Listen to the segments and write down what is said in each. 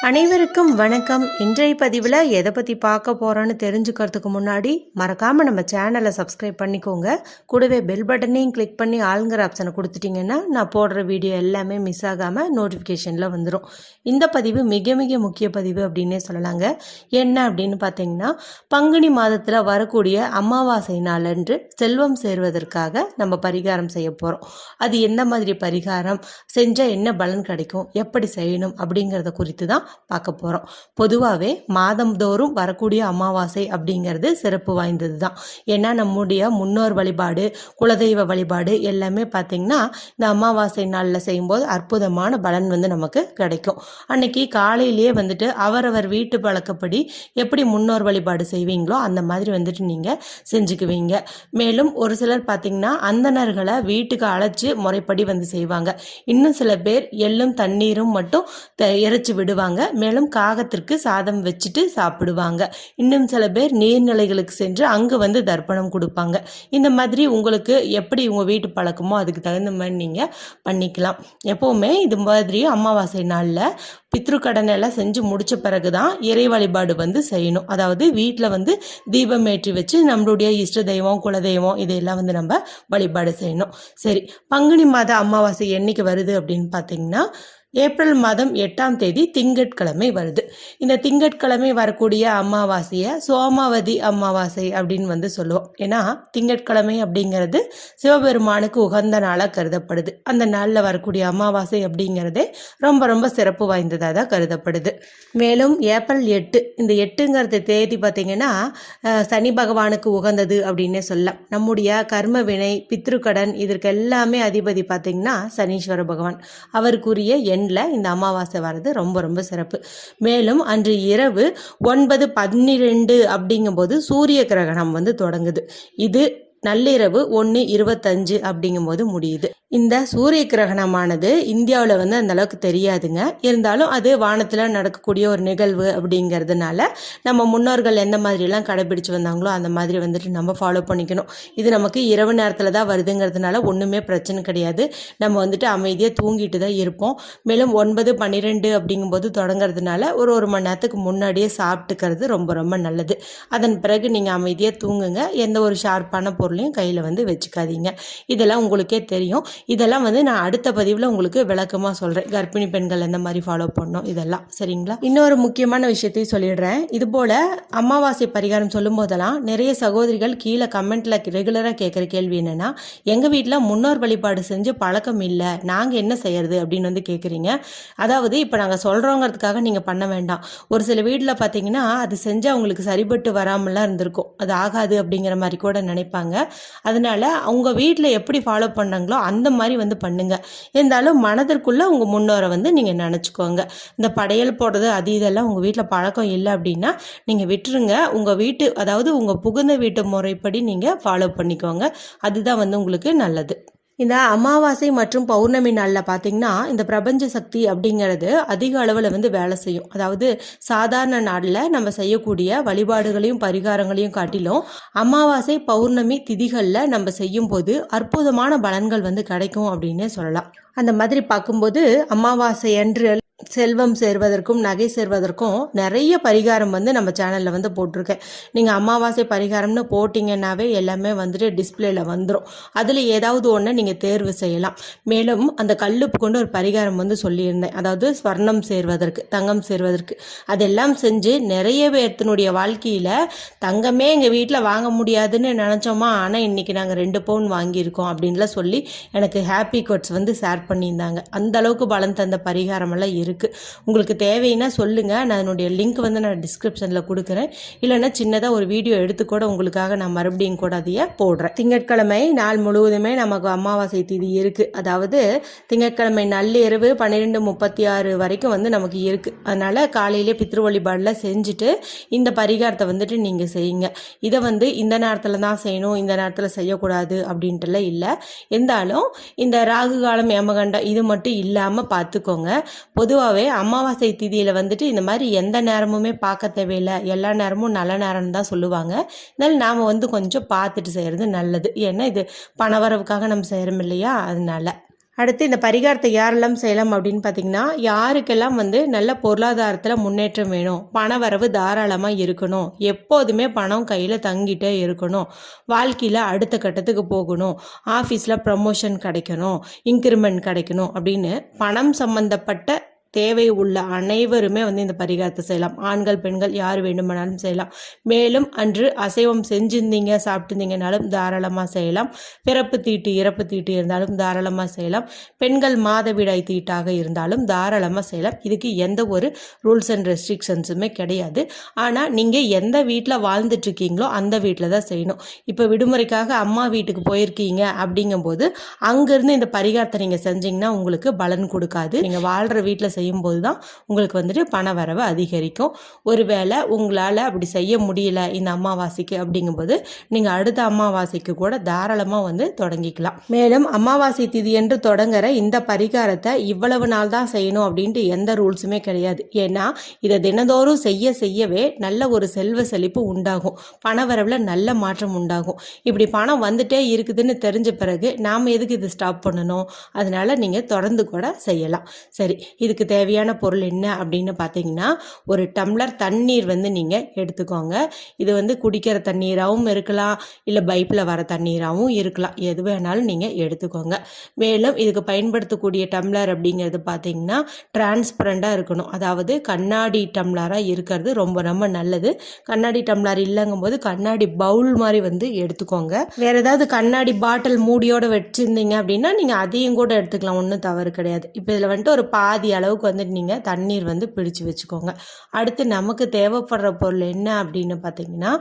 அனைவருக்கும் வணக்கம். இன்றைய பதிவில் எதை பற்றி பார்க்க போகிறோன்னு தெரிஞ்சுக்கிறதுக்கு முன்னாடி மறக்காமல் நம்ம சேனலை சப்ஸ்கிரைப் பண்ணிக்கோங்க. கூடவே பெல் பட்டனையும் கிளிக் பண்ணி ஆளுங்கிற ஆப்ஷனை கொடுத்துட்டிங்கன்னா நான் போடுற வீடியோ எல்லாமே மிஸ் ஆகாமல் நோட்டிஃபிகேஷனில் வந்துடும். இந்த பதிவு மிக மிக முக்கிய பதிவு அப்படின்னே சொல்லலாங்க. என்ன அப்படின்னு பார்த்தீங்கன்னா, பங்குனி மாதத்தில் வரக்கூடிய அமாவாசை நாளன்று செல்வம் சேர்வதற்காக நம்ம பரிகாரம் செய்ய போகிறோம். அது எந்த மாதிரி பரிகாரம் செஞ்சால் என்ன பலன் கிடைக்கும், எப்படி செய்யணும் அப்படிங்கிறத குறித்து தான் பார்க்க போகிறோம். பொதுவாகவே மாதந்தோறும் வரக்கூடிய அமாவாசை அப்படிங்கிறது சிறப்பு வாய்ந்தது தான். ஏன்னா நம்முடைய முன்னோர் வழிபாடு, குலதெய்வ வழிபாடு எல்லாமே பார்த்திங்கன்னா இந்த அமாவாசை நாளில் செய்யும்போது அற்புதமான பலன் நமக்கு கிடைக்கும். அன்னைக்கு காலையிலேயே அவரவர் வீட்டு பழக்கப்படி எப்படி முன்னோர் வழிபாடு செய்வீங்களோ அந்த மாதிரி நீங்கள் செஞ்சுக்குவீங்க. மேலும் ஒரு சிலர் பார்த்திங்கன்னா அந்தணர்களை வீட்டுக்கு அழைச்சி முறைப்படி செய்வாங்க. இன்னும் சில பேர் எள்ளும் தண்ணீரும் மட்டும் இறைச்சி விடுவாங்க. மேலும் காகத்திற்கு சாதம் வச்சுட்டு சாப்பிடுவாங்க. இன்னும் சில பேர் நீர்நிலைகளுக்கு சென்று அங்கு தர்ப்பணம் கொடுப்பாங்க. இந்த மாதிரி உங்களுக்கு எப்படி உங்கள் வீட்டு பழக்கமோ அதுக்கு தகுந்த மாதிரி நீங்கள் பண்ணிக்கலாம். எப்போவுமே இது மாதிரி அமாவாசை நாளில் பித்ருக்கடன் எல்லாம் செஞ்சு முடிச்ச பிறகு தான் இறை வழிபாடு செய்யணும். அதாவது வீட்டில் தீபம் ஏற்றி வச்சு நம்மளுடைய இஷ்ட தெய்வம், குலதெய்வம் இதையெல்லாம் நம்ம வழிபாடு செய்யணும். சரி, பங்குனி மாத அமாவாசை என்னைக்கு வருது அப்படின்னு பார்த்தீங்கன்னா, ஏப்ரல் மாதம் 8ஆம் தேதி திங்கட்கிழமை வருது. இந்த திங்கட்கிழமை வரக்கூடிய அமாவாசையை சோமாவதி அமாவாசை அப்படின்னு சொல்லுவோம். ஏன்னா திங்கட்கிழமை அப்படிங்கிறது சிவபெருமானுக்கு உகந்த நாளாக கருதப்படுது. அந்த நாளில் வரக்கூடிய அமாவாசை அப்படிங்கிறதே ரொம்ப ரொம்ப சிறப்பு வாய்ந்ததாக தான் கருதப்படுது. மேலும் ஏப்ரல் 8, இந்த 8ங்கிறது தேதி பார்த்திங்கன்னா சனி பகவானுக்கு உகந்தது அப்படின்னே சொல்லலாம். நம்முடைய கர்ம வினை, பித்ருக்கடன் இதற்கு எல்லாமே அதிபதி பார்த்திங்கன்னா சனீஸ்வர பகவான். அவருக்குரிய இந்த அமாவாசை வர்றது ரொம்ப ரொம்ப சிறப்பு. மேலும் அன்று இரவு 9:12 அப்படிங்கும்போது சூரிய கிரகணம் தொடங்குது. இது நள்ளிரவு 1:25 அப்படிங்கும்போது முடியுது. இந்த சூரிய கிரகணமானது இந்தியாவில் அந்த அளவுக்கு தெரியாதுங்க. இருந்தாலும் அது வானத்தில் நடக்கக்கூடிய ஒரு நிகழ்வு அப்படிங்கிறதுனால நம்ம முன்னோர்கள் எந்த மாதிரிலாம் கடைபிடிச்சு வந்தாங்களோ அந்த மாதிரி நம்ம ஃபாலோ பண்ணிக்கணும். இது நமக்கு இரவு நேரத்தில் தான் வருதுங்கிறதுனால ஒன்றுமே பிரச்சனை கிடையாது. நம்ம அமைதியாக தூங்கிட்டு தான் இருப்போம். மேலும் 9:12 அப்படிங்கும்போது தொடங்கிறதுனால ஒரு மணி நேரத்துக்கு முன்னாடியே சாப்பிட்டுக்கிறது ரொம்ப ரொம்ப நல்லது. அதன் பிறகு நீங்கள் அமைதியாக தூங்குங்க. எந்த ஒரு ஷார்ப்பான பொருளையும் கையில் வச்சுக்காதீங்க. இதெல்லாம் உங்களுக்கே தெரியும். இதெல்லாம் நான் அடுத்த பதிவில் உங்களுக்கு விளக்கமாக சொல்கிறேன். கர்ப்பிணி பெண்கள் எந்த மாதிரி ஃபாலோ பண்ணணும் இதெல்லாம், சரிங்களா? இன்னொரு முக்கியமான விஷயத்தையும் சொல்லிடுறேன். இது போல் அமாவாசை பரிகாரம் சொல்லும் போதெல்லாம் நிறைய சகோதரிகள் கீழே கமெண்ட்டில் ரெகுலராக கேட்குற கேள்வி என்னென்னா, எங்கள் வீட்டில் முன்னோர் வழிபாடு செஞ்சு பழக்கம் இல்லை, நாங்கள் என்ன செய்யறது அப்படின்னு கேட்குறீங்க. அதாவது இப்போ நாங்கள் சொல்கிறோங்கிறதுக்காக நீங்கள் பண்ண வேண்டாம். ஒரு சில வீட்டில் பார்த்தீங்கன்னா அது செஞ்சால் அவங்களுக்கு சரிபட்டு வராமலாம் இருந்திருக்கும். அது ஆகாது அப்படிங்கிற மாதிரி கூட நினைப்பாங்க. அதனால அவங்க வீட்டில் எப்படி ஃபாலோ பண்ணாங்களோ அந்த மாதிரி பண்ணுங்க. இருந்தாலும் மனதிற்குள்ள உங்க முன்னோரை நீங்க நினைச்சுக்கோங்க. இந்த படையல் போடுறது அது இதெல்லாம் உங்க வீட்டில் பழக்கம் இல்லை அப்படின்னா நீங்க விட்டுருங்க. உங்க வீட்டு, அதாவது உங்க புகுந்த வீட்டு முறைப்படி நீங்க ஃபாலோ பண்ணிக்கோங்க. அதுதான் உங்களுக்கு நல்லது. இந்த அமாவாசை மற்றும் பௌர்ணமி நாளில் பார்த்திங்கன்னா இந்த பிரபஞ்ச சக்தி அப்படிங்கிறது அதிக அளவில் வேலை செய்யும். அதாவது சாதாரண நாளில் நம்ம செய்யக்கூடிய வழிபாடுகளையும் பரிகாரங்களையும் காட்டிலும் அமாவாசை பௌர்ணமி திதிகளில் நம்ம செய்யும் போது அற்புதமான பலன்கள் கிடைக்கும் அப்படின்னே சொல்லலாம். அந்த மாதிரி பார்க்கும்போது அமாவாசை அன்று செல்வம் சேர்வதற்கும் நகை சேர்வதற்கும் நிறைய பரிகாரம் நம்ம சேனலில் போட்டிருக்கேன். நீங்கள் அமாவாசை பரிகாரம்னு போட்டிங்கன்னாவே எல்லாமே டிஸ்பிளேல வந்துடும். அதில் ஏதாவது ஒன்று நீங்கள் தேர்வு செய்யலாம். மேலும் அந்த கல்லுப்பு கொண்டு ஒரு பரிகாரம் சொல்லியிருந்தேன். அதாவது ஸ்வர்ணம் சேர்வதற்கு, தங்கம் சேர்வதற்கு. அதெல்லாம் செஞ்சு நிறைய பேர்த்தினுடைய வாழ்க்கையில் தங்கமே எங்கள் வீட்டில் வாங்க முடியாதுன்னு நினச்சோமா, ஆனால் இன்றைக்கி நாங்கள் 2 பவுன் வாங்கியிருக்கோம் அப்படின்லாம் சொல்லி எனக்கு ஹாப்பி கோட்ஸ் ஷேர் பண்ணியிருந்தாங்க. அந்த அளவுக்கு பலன் தந்த பரிகாரமெல்லாம் இருக்குது. உங்களுக்கு தேவைன்னா சொல்லுங்கள். நான் அதனுடைய லிங்க் நான் டிஸ்கிரிப்ஷனில் கொடுக்குறேன். இல்லைன்னா சின்னதாக ஒரு வீடியோ எடுத்து கூட உங்களுக்காக நான் மறுபடியும் கூட அதையே போடுறேன். திங்கட்கிழமை நாள் முழுவதுமே நமக்கு அமாவாசை திதி இருக்குது. அதாவது திங்கட்கிழமை நள்ளிரவு 12:36 வரைக்கும் நமக்கு இருக்குது. அதனால் காலையிலே பித்ரு வழிபாடில் செஞ்சுட்டு இந்த பரிகாரத்தை நீங்கள் செய்யுங்க. இதை இந்த நேரத்தில் தான் செய்யணும், இந்த நேரத்தில் செய்யக்கூடாது அப்படின்ட்டுலாம் இல்லை. இருந்தாலும் இந்த ராகு காலம், யமகண்டம் இது மட்டும் இல்லாமல் பார்த்துக்கோங்க. பொதுவாகவே அமாவாசை திதியில் இந்த மாதிரி எந்த நேரமுமே பார்க்க தேவையில்லை, எல்லா நேரமும் நல்ல நேரம்னு தான் சொல்லுவாங்க. அதனால் நாம் கொஞ்சம் பார்த்துட்டு செய்கிறது நல்லது. ஏன்னா இது பணவரவுக்காக நம்ம செய்கிறோம் இல்லையா, அதனால அடுத்து இந்த பரிகாரத்தை யாரெல்லாம் செய்யலாம் அப்படின்னு பார்த்தீங்கன்னா, யாருக்கெல்லாம் வந்து நல்ல பொருளாதாரத்தில் முன்னேற்றம் வேணும், பண வரவு தாராளமாக இருக்கணும், எப்போதுமே பணம் கையில் தங்கிட்டே இருக்கணும், வாழ்க்கையில் அடுத்த கட்டத்துக்கு போகணும், ஆஃபீஸில் ப்ரமோஷன் கிடைக்கணும், இன்க்ரிமெண்ட் கிடைக்கணும் அப்படின்னு பணம் சம்பந்தப்பட்ட தேவை உள்ள அனைவருமே வந்து இந்த பரிகாரத்தை செய்யலாம். ஆண்கள் பெண்கள் யார் வேண்டுமானாலும் செய்யலாம். மேலும் அன்று அசைவம் செஞ்சிருந்தீங்க சாப்பிட்டுருந்தீங்கனாலும் தாராளமாக செய்யலாம். பிறப்பு தீட்டு இறப்பு தீட்டு இருந்தாலும் தாராளமாக செய்யலாம். பெண்கள் மாதவிடாய் தீட்டாக இருந்தாலும் தாராளமாக செய்யலாம். இதுக்கு எந்த ஒரு ரூல்ஸ் அண்ட் ரெஸ்ட்ரிக்ஷன்ஸுமே கிடையாது. ஆனால் நீங்கள் எந்த வீட்டில் வாழ்ந்துட்டுருக்கீங்களோ அந்த வீட்டில் தான் செய்யணும். இப்போ விடுமுறைக்காக அம்மா வீட்டுக்கு போயிருக்கீங்க அப்படிங்கும்போது அங்கேருந்து இந்த பரிகாரத்தை நீங்கள் செஞ்சீங்கன்னா உங்களுக்கு பலன் கொடுக்காது. நீங்கள் வாழ்கிற வீட்டில் செய்யும்போது தான் உங்களுக்கு வந்துட்டு பண வரவு அதிகரிக்கும். ஒருவேளை உங்களால் அப்படி செய்ய முடியல இந்த அமாவாசைக்கு அப்படிங்கும்போது நீங்கள் அடுத்த அமாவாசைக்கு கூட தாராளமாக வந்து தொடங்கிக்கலாம். மேலும் அமாவாசை திதி என்று தொடங்குற இந்த பரிகாரத்தை இவ்வளவு நாள் தான் செய்யணும் அப்படின்ட்டு எந்த ரூல்ஸுமே கிடையாது. ஏன்னா இதை தினந்தோறும் செய்யவே நல்ல ஒரு செல்வ செழிப்பு உண்டாகும், பண வரவில் நல்ல மாற்றம் உண்டாகும். இப்படி பணம் வந்துட்டே இருக்குதுன்னு தெரிஞ்ச பிறகு நாம் எதுக்கு இது ஸ்டாப் பண்ணணும்? அதனால நீங்கள் தொடர்ந்து கூட செய்யலாம். சரி, இதுக்கு தேவையான பொருள் என்ன அப்படின்னு பார்த்தீங்கன்னா, ஒரு டம்ளர் தண்ணீர் வந்து நீங்கள் எடுத்துக்கோங்க. இது வந்து குடிக்கிற தண்ணீராகவும் இருக்கலாம், இல்லை பைப்பில் வர தண்ணீராகவும் இருக்கலாம், எது வேணாலும் நீங்கள் எடுத்துக்கோங்க. மேலும் இதுக்கு பயன்படுத்தக்கூடிய டம்ளர் அப்படிங்கிறது பார்த்தீங்கன்னா டிரான்ஸ்பரண்டாக இருக்கணும். அதாவது கண்ணாடி டம்ளராக இருக்கிறது ரொம்ப ரொம்ப நல்லது. கண்ணாடி டம்ளர் இல்லைங்கும் போது கண்ணாடி பவுல் மாதிரி வந்து எடுத்துக்கோங்க. வேறு ஏதாவது கண்ணாடி பாட்டில் மூடியோடு வச்சுருந்தீங்க அப்படின்னா நீங்கள் அதையும் கூட எடுத்துக்கலாம், ஒன்றும் தவறு கிடையாது. இப்போ இதில் வந்துட்டு ஒரு பாதி அளவுக்கு வந்துட்டு நீங்கள் தண்ணீர் வந்து பிடிச்சு வச்சுக்கோங்க. அடுத்து நமக்கு தேவைப்படுற பொருள் என்ன அப்படின்னு பார்த்தீங்கன்னா,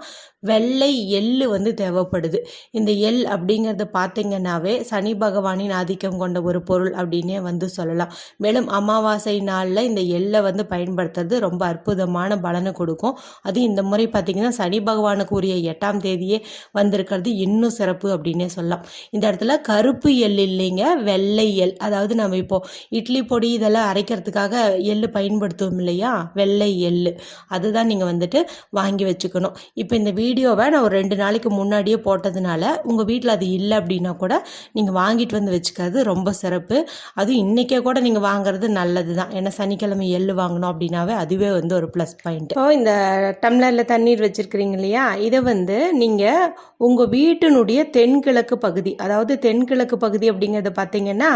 வெள்ளை எள்ளு வந்து தேவைப்படுது. இந்த எள் அப்படிங்கிறது பார்த்தீங்கன்னாவே சனி பகவானின் ஆதிக்கம் கொண்ட ஒரு பொருள் அப்படின்னே வந்து சொல்லலாம். மேலும் அமாவாசை நாளில் இந்த எள்ளை வந்து பயன்படுத்துறது ரொம்ப அற்புதமான பலனை கொடுக்கும். அது இந்த முறை பார்த்தீங்கன்னா சனி பகவானுக்கு உரிய 8ஆம் தேதியே வந்திருக்கிறது இன்னும் சிறப்பு அப்படின்னே சொல்லலாம். இந்த இடத்துல கருப்பு எள் இல்லைங்க, வெள்ளை எள். அதாவது நம்ம இப்போ இட்லி பொடி இதெல்லாம் அரைக்கிறதுக்காக எள்ளு பயன்படுத்துவோம் இல்லையா, வெள்ளை எள்ளு, அதுதான் நீங்கள் வந்துட்டு வாங்கி வச்சுக்கணும். இப்போ இந்த வீடியோவை நான் ஒரு 2 நாளைக்கு முன்னாடியே போட்டதுனால உங்கள் வீட்டில் அது இல்லை அப்படின்னா கூட நீங்கள் வாங்கிட்டு வந்து வச்சுக்கிறது ரொம்ப சிறப்பு. அதுவும் இன்றைக்கே கூட நீங்கள் வாங்குறது நல்லது தான். ஏன்னா சனிக்கிழமை எள்ளு வாங்கணும் அப்படின்னாவே அதுவே வந்து ஒரு ப்ளஸ் பாயிண்ட். இப்போ இந்த டம்ளரில் தண்ணீர் வச்சுருக்கிறீங்க இல்லையா, இதை வந்து நீங்கள் உங்கள் வீட்டினுடைய தென்கிழக்கு பகுதி, அதாவது தென்கிழக்கு பகுதி அப்படிங்கிறது பார்த்தீங்கன்னா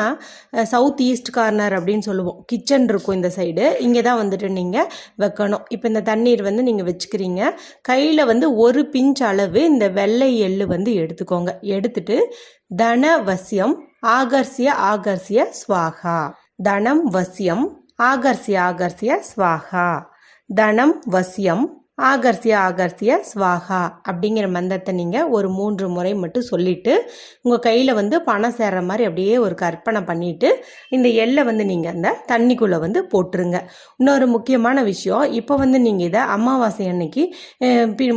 சவுத் ஈஸ்ட் கார்னர் அப்படின்னு சொல்லுவோம். கிச்சன் இருக்கும் இந்த சைடு, இங்கே தான் வந்துட்டு நீங்கள் வைக்கணும். இப்போ இந்த தண்ணீர் வந்து நீங்கள் வச்சுக்கிறீங்க. கையில் வந்து ஒரு பிஞ்ச் அளவு இந்த வெள்ளை எள்ளு வந்து எடுத்துக்கோங்க. எடுத்துட்டு தன வசியம் ஆகர்சிய ஸ்வாகா, தனம் வசியம் ஆகர்சிய ஸ்வாகா, தனம் வசியம் ஆகர்சிய ஸ்வாகா அப்படிங்கிற மந்திரத்தை நீங்கள் ஒரு 3 முறை மட்டும் சொல்லிவிட்டு உங்கள் கையில் வந்து பணம் சேர்ற மாதிரி அப்படியே ஒரு கற்பனை பண்ணிவிட்டு இந்த எள்ளை வந்து நீங்கள் அந்த தண்ணிக்குள்ளே வந்து போட்டுருங்க. இன்னொரு முக்கியமான விஷயம், இப்போ வந்து நீங்கள் இதை அமாவாசை அன்னைக்கு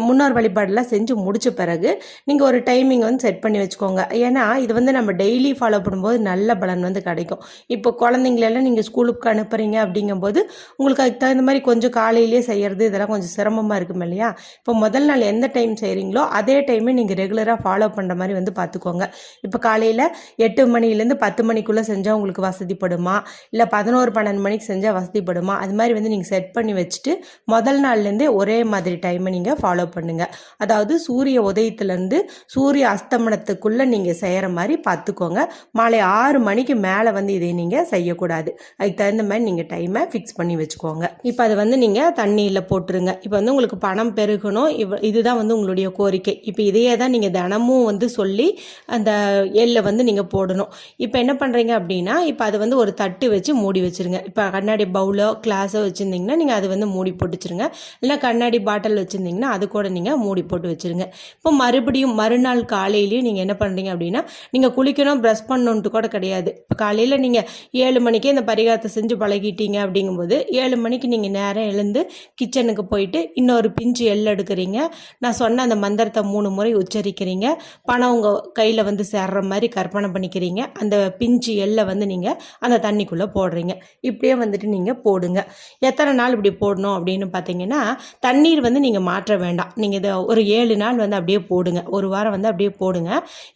முன்னோர் வழிபாடெல்லாம் செஞ்சு முடித்த பிறகு நீங்கள் ஒரு டைமிங் வந்து செட் பண்ணி வச்சுக்கோங்க. ஏன்னா இது வந்து நம்ம டெய்லி ஃபாலோ பண்ணும்போது நல்ல பலன் வந்து கிடைக்கும். இப்போ குழந்தைங்களெல்லாம் நீங்கள் ஸ்கூலுக்கு அனுப்புகிறீங்க அப்படிங்கும்போது உங்களுக்கு அதுக்கு தகுந்த மாதிரி கொஞ்சம் காலையிலேயே செய்கிறது இதெல்லாம் கொஞ்சம் சிரமமாக இருக்கும் இல்லையா. இப்போ முதல் நாள் எந்த டைம் செய்கிறீங்களோ அதே டைமே நீங்கள் ரெகுலராக ஃபாலோ பண்ணுற மாதிரி வந்து பார்த்துக்கோங்க. இப்போ காலையில் 8 மணிலேருந்து 10 மணிக்குள்ளே செஞ்சால் உங்களுக்கு வசதிப்படுமா, இல்லை 11-12 மணிக்கு செஞ்சால் வசதிப்படுமா, அது மாதிரி வந்து நீங்கள் செட் பண்ணி வச்சுட்டு முதல் நாள்லேருந்தே ஒரே மாதிரி டைமை நீங்கள் ஃபாலோ பண்ணுங்கள். அதாவது சூரிய உதயத்துலேருந்து சூரிய அஸ்தமனத்துக்குள்ளே நீங்கள் செய்கிற மாதிரி பார்த்துக்கோங்க. மாலை 6 மணிக்கு மேலே வந்து இதை நீங்கள் செய்யக்கூடாது. அதுக்கு தகுந்த மாதிரி நீங்கள் டைமை ஃபிக்ஸ் பண்ணி வச்சுக்கோங்க. இப்போ அதை வந்து நீங்கள் தண்ணியில் போட்டுருங்க. இப்போ வந்து உங்களுக்கு பணம் பெருகணும், இதுதான் வந்து உங்களுடைய கோரிக்கை. இப்போ இதையே தான் நீங்கள் தினமும் வந்து சொல்லி அந்த எள்ளை வந்து நீங்கள் போடணும். இப்போ என்ன பண்ணுறீங்க அப்படின்னா, இப்போ அதை வந்து ஒரு தட்டு வச்சு மூடி வச்சுருங்க. இப்போ கண்ணாடி பவுலோ கிளாஸோ வச்சுருந்தீங்கன்னா நீங்கள் அது வந்து மூடி போட்டு வச்சுருங்க. இல்லை கண்ணாடி பாட்டில் வச்சுருந்தீங்கன்னா அது கூட நீங்கள் மூடி போட்டு வச்சுருங்க. இப்போ மறுபடியும் மறுநாள் காலையிலையும் நீங்கள் என்ன பண்ணுறீங்க அப்படின்னா, நீங்கள் குளிக்கணும் ப்ரஷ் பண்ணணுன்ட்டு கூட கிடையாது. இப்போ காலையில் நீங்கள் 7 மணிக்கே இந்த பரிகாரத்தை செஞ்சு பழகிட்டீங்க அப்படிங்கும்போது 7 மணிக்கு நீங்கள் நேரம் எழுந்து கிச்சனுக்கு போயிட்டு இன்னொரு பிஞ்சு எள் எடுக்கிறீங்க. நான் சொன்ன அந்த மந்திரத்தை 3 முறை உச்சரிக்கிறீங்க. பணம் உங்கள் கையில் வந்து சேர்ற மாதிரி கற்பனை பண்ணிக்கிறீங்க. அந்த பிஞ்சு எள்ளை வந்து நீங்கள் அந்த தண்ணிக்குள்ளே போடுறீங்க. இப்படியே வந்துட்டு நீங்கள் போடுங்க. எத்தனை நாள் இப்படி போடணும் அப்படின்னு பார்த்தீங்கன்னா, தண்ணீர் வந்து நீங்கள் மாற்ற வேண்டாம். நீங்கள் இதை ஒரு 7 நாள் வந்து அப்படியே போடுங்க. ஒரு வாரம் வந்து அப்படியே போடுங்க.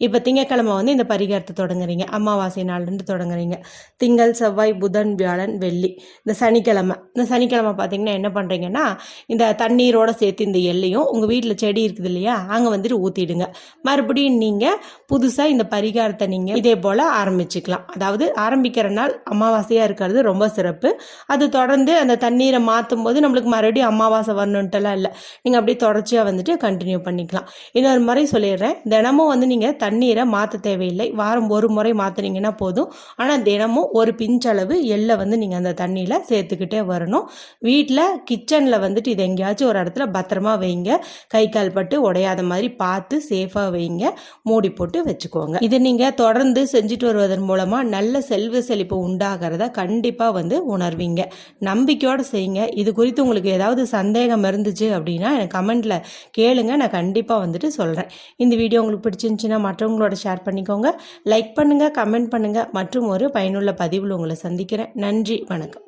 இப்போ திங்கட்கிழமை வந்து இந்த பரிகாரத்தை தொடங்குறீங்க. அமாவாசை நாள்லேருந்து தொடங்குறீங்க. திங்கள், செவ்வாய், புதன், வியாழன், வெள்ளி, இந்த சனிக்கிழமை பார்த்தீங்கன்னா என்ன பண்ணுறீங்கன்னா, இந்த தண்ணீரோடு சேர்த்து இந்த எல்லையும் உங்கள் வீட்டில் செடி இருக்குது இல்லையா, அங்கே வந்துட்டு ஊற்றிடுங்க. மறுபடியும் நீங்கள் புதுசாக இந்த பரிகாரத்தை நீங்கள் இதே போல் ஆரம்பிச்சுக்கலாம். அதாவது ஆரம்பிக்கிற நாள் அமாவாசையாக இருக்கிறது ரொம்ப சிறப்பு. அது தொடர்ந்து அந்த தண்ணீரை மாற்றும் போது நம்மளுக்கு மறுபடியும் அமாவாசை வரணுன்ட்டுலாம் இல்லை. நீங்கள் அப்படியே தொடர்ச்சியாக வந்துட்டு கண்டினியூ பண்ணிக்கலாம். இன்னொரு முறை சொல்லிடுறேன், தினமும் வந்து நீங்கள் தண்ணீரை மாற்ற தேவையில்லை. வாரம் ஒரு முறை மாற்றினீங்கன்னா போதும். ஆனால் தினமும் ஒரு பிஞ்சளவு எள்ளை வந்து நீங்கள் அந்த தண்ணியில் சேர்த்துக்கிட்டே வரணும். வீட்டில் கிச்சனில் வந்துட்டு இது எங்கேயாச்சும் ஒரு இடத்துல பத்திரமா வைங்க. கை கால் பட்டு உடையாத மாதிரி பார்த்து சேஃபாக வைங்க. மூடி போட்டு வச்சுக்கோங்க. இது நீங்கள் தொடர்ந்து செஞ்சுட்டு வருவதன் மூலமாக நல்ல செல்வ செழிப்பு உண்டாகிறத கண்டிப்பாக வந்து உணர்வீங்க. நம்பிக்கையோடு செய்யுங்க. இது குறித்து உங்களுக்கு ஏதாவது சந்தேகம் இருந்துச்சு அப்படின்னா எனக்கு கமெண்ட்டில் கேளுங்க. நான் கண்டிப்பாக வந்துட்டு சொல்கிறேன். இந்த வீடியோ உங்களுக்கு பிடிச்சிருந்துச்சுன்னா மற்றவங்களோட ஷேர் பண்ணிக்கோங்க. லைக் பண்ணுங்கள், கமெண்ட் பண்ணுங்கள். மற்றும் ஒரு பயனுள்ள பதிவில் உங்களை சந்திக்கிறேன். நன்றி, வணக்கம்.